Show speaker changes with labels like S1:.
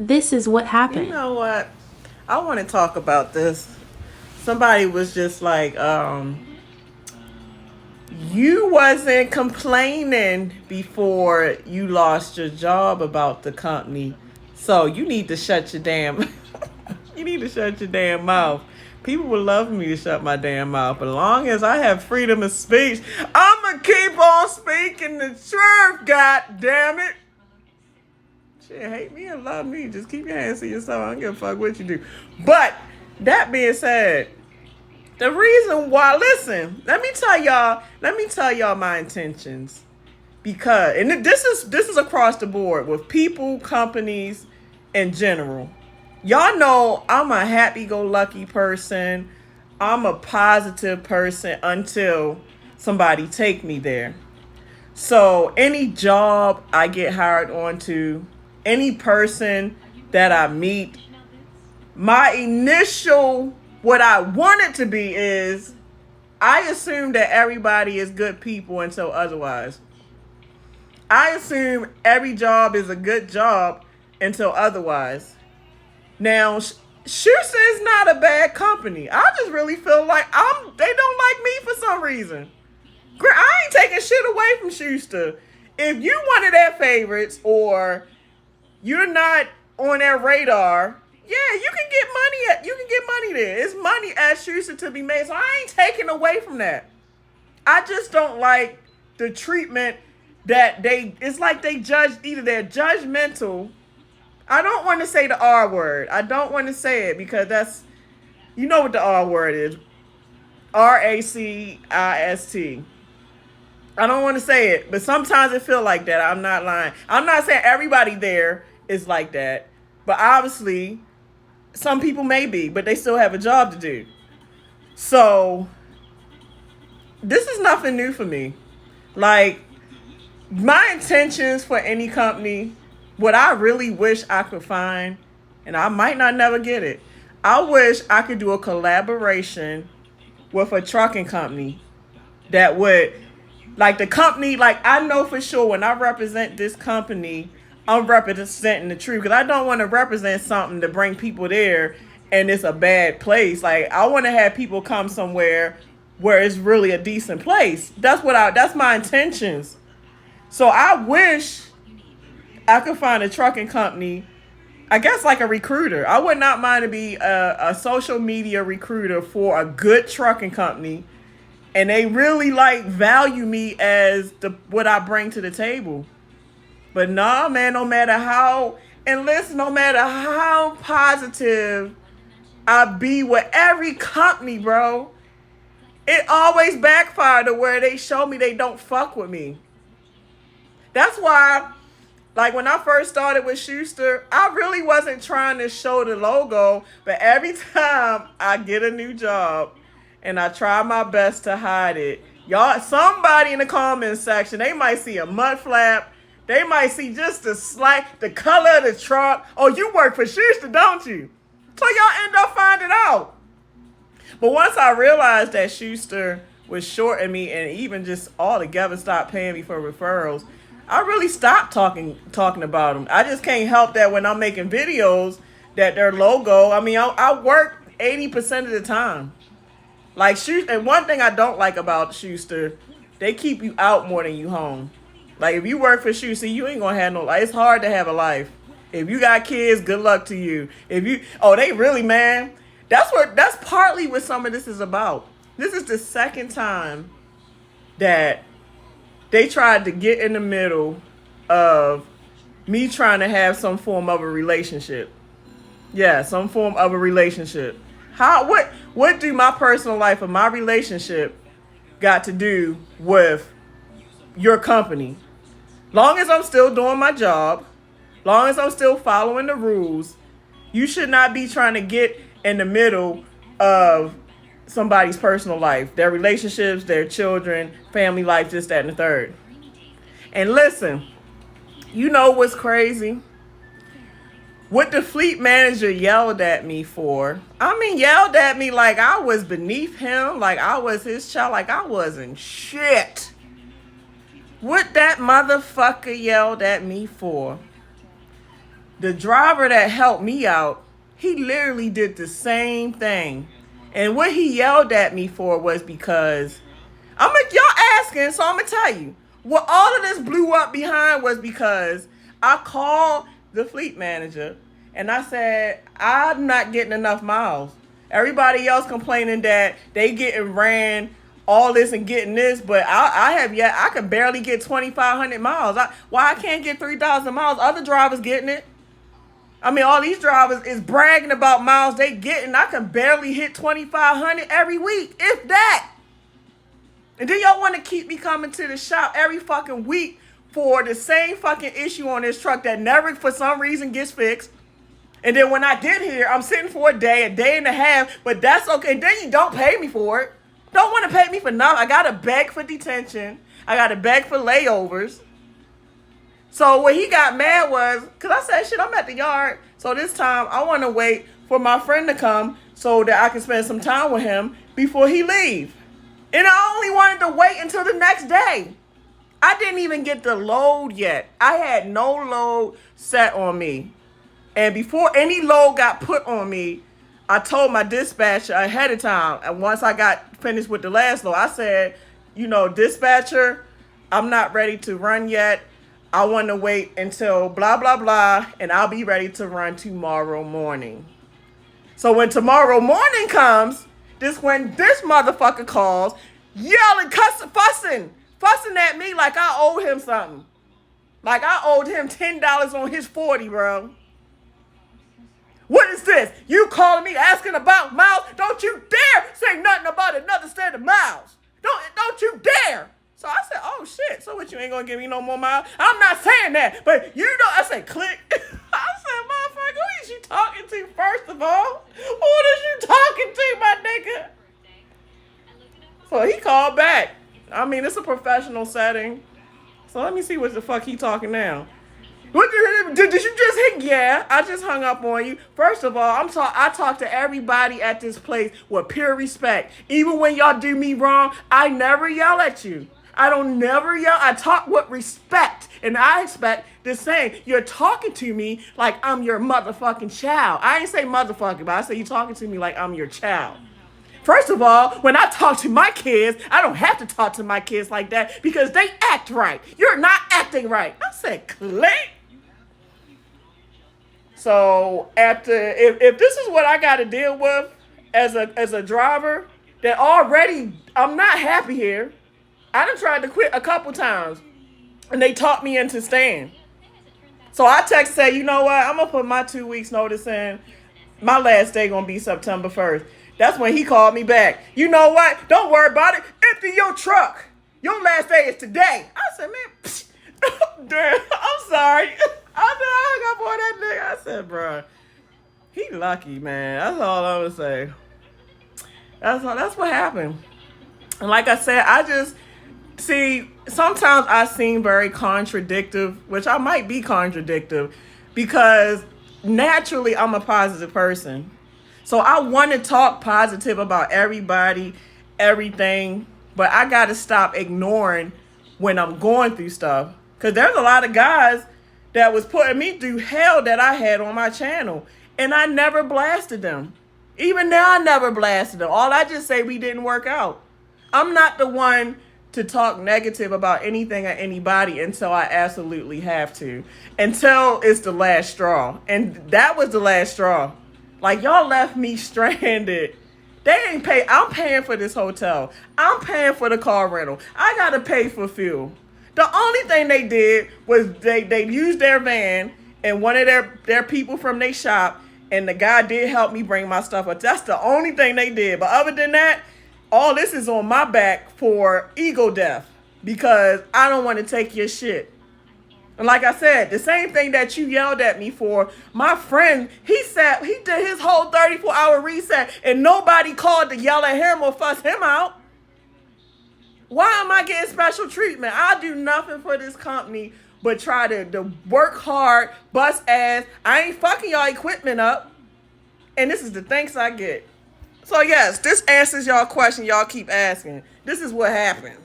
S1: This is what happened.
S2: You know what? I want to talk about this. Somebody was just like, you wasn't complaining before you lost your job about the company. So you need to shut your damn you need to shut your damn mouth. People would love me to shut my damn mouth. But as long as I have freedom of speech, I'ma keep on speaking the truth, god damn it. Shit, hate me or love me. Just keep your hands to yourself. I don't give a fuck what you do. But that being said, the reason why, listen, let me tell y'all my intentions. Because and this is across the board with people, companies, in general. Y'all know I'm a happy-go-lucky person. I'm a positive person until somebody take me there. So any job I get hired onto, any person that I meet, my initial what I want it to be is I assume that everybody is good people until otherwise. I assume every job is a good job until otherwise. Now, Schuster is not a bad company. I just really feel like they don't like me for some reason. I ain't taking shit away from Schuster. If you one of their favorites or you're not on their radar, yeah, you can get money there. It's money at Schuster to be made. So I ain't taking away from that. I just don't like the treatment that it's like they judge, either they're judgmental. I don't want to say the R word. I don't want to say it because that's, you know what the R word is. RACIST. I don't want to say it, but sometimes it feel like that. I'm not lying. I'm not saying everybody there is like that, but obviously some people may be, but they still have a job to do. So this is nothing new for me. Like, my intentions for any company, what I really wish I could find, and I might not never get it, I wish I could do a collaboration with a trucking company that would, like the company, like I know for sure when I represent this company, I'm representing the truth because I don't want to represent something to bring people there and it's a bad place. Like I want to have people come somewhere where it's really a decent place. That's my intentions. So I wish I could find a trucking company, I guess like a recruiter. I would not mind to be a social media recruiter for a good trucking company, and they really like value me as what I bring to the table. But nah, man, no matter how, and listen, no matter how positive I be with every company, bro, it always backfired to where they show me they don't fuck with me. That's why, like when I first started with Schuster, I really wasn't trying to show the logo, but every time I get a new job and I try my best to hide it, y'all, somebody in the comments section, they might see a mud flap. They might see just the color of the truck. Oh, you work for Schuster, don't you? So y'all end up finding out. But once I realized that Schuster was shorting me and even just altogether stopped paying me for referrals, I really stopped talking about them. I just can't help that when I'm making videos that their logo, I mean, I work 80% of the time. Like Schuster, and one thing I don't like about Schuster, they keep you out more than you home. Like if you work for Schuster, you ain't gonna have no life. It's hard to have a life. If you got kids, good luck to you. They really, man. That's partly what some of this is about. This is the second time that they tried to get in the middle of me trying to have some form of a relationship. Yeah, some form of a relationship. What do my personal life and my relationship got to do with your company? Long as I'm still doing my job, long as I'm still following the rules, you should not be trying to get in the middle of somebody's personal life, their relationships, their children, family life, just that and the third. And listen, you know what's crazy? What the fleet manager yelled at me for, yelled at me like I was beneath him, like I was his child, like I wasn't shit. What that motherfucker yelled at me for The driver that helped me out, he literally did the same thing. And what he yelled at me for was because y'all asking, so I'm gonna tell you. What all of this blew up behind was because I called the fleet manager and I said, I'm not getting enough miles. Everybody else complaining that they getting ran all this and getting this, but I can barely get 2,500 miles. Why I can't get 3,000 miles? Other drivers getting it. I mean, all these drivers is bragging about miles they getting. I can barely hit 2,500 every week, if that. And then y'all want to keep me coming to the shop every fucking week for the same fucking issue on this truck that never, for some reason, gets fixed. And then when I get here, I'm sitting for a day and a half, but that's okay. And then you don't pay me for it. Don't want to pay me for nothing. I got to beg for detention. I got to beg for layovers. So what he got mad was, because I said, shit, I'm at the yard. So this time I want to wait for my friend to come so that I can spend some time with him before he leave. And I only wanted to wait until the next day. I didn't even get the load yet. I had no load set on me. And before any load got put on me, I told my dispatcher ahead of time. And once I got finished with the last load, I said, dispatcher, I'm not ready to run yet. I want to wait until blah, blah, blah, and I'll be ready to run tomorrow morning. So when tomorrow morning comes, when this motherfucker calls, yelling, cussing, fussing at me like I owed him something. Like I owed him $10 on his 40, bro. What is this? You calling me asking about miles? Don't you dare say nothing about another set of miles. Don't you dare. So I said, oh shit, so what, you ain't gonna give me no more miles? I'm not saying that, but I said, click. I said, motherfucker, who is you talking to first of all? Who is you talking to, my nigga? So he called back. I mean, it's a professional setting. So let me see what the fuck he talking now. What did you just hit? Yeah, I just hung up on you. First of all, I talk to everybody at this place with pure respect. Even when y'all do me wrong, I never yell at you. I don't never yell. I talk with respect, and I expect the same. You're talking to me like I'm your motherfucking child. I ain't say motherfucking, but I say you talking to me like I'm your child. First of all, when I talk to my kids, I don't have to talk to my kids like that because they act right. You're not acting right. I said, click. So if this is what I got to deal with as a driver, that already I'm not happy here. I done tried to quit a couple times, and they talked me into staying. So I text say, you know what? I'm gonna put my 2 weeks notice in. My last day gonna be September 1st. That's when he called me back. You know what? Don't worry about it. Empty your truck. Your last day is today. I said, man, damn, I'm sorry. I hung up on that nigga. I said, bro, he lucky, man. That's all I'm gonna say. That's what happened. And like I said, sometimes I seem very contradictive, which I might be contradictive because naturally I'm a positive person. So I want to talk positive about everybody, everything, but I got to stop ignoring when I'm going through stuff. Because there's a lot of guys that was putting me through hell that I had on my channel, and I never blasted them. Even now, I never blasted them. All I just say, we didn't work out. I'm not the one to talk negative about anything or anybody until I absolutely have to. Until it's the last straw. And that was the last straw. Like, y'all left me stranded. They ain't pay. I'm paying for this hotel. I'm paying for the car rental. I got to pay for fuel. The only thing they did was they used their van and one of their people from their shop, and the guy did help me bring my stuff up. That's the only thing they did. But other than that, all this is on my back for ego death because I don't want to take your shit. And like I said, the same thing that you yelled at me for, my friend, he did his whole 34-hour reset and nobody called to yell at him or fuss him out. Why am I getting special treatment? I do nothing for this company but try to work hard, bust ass. I ain't fucking y'all equipment up. And this is the thanks I get. So yes, this answers y'all question y'all keep asking. This is what happened.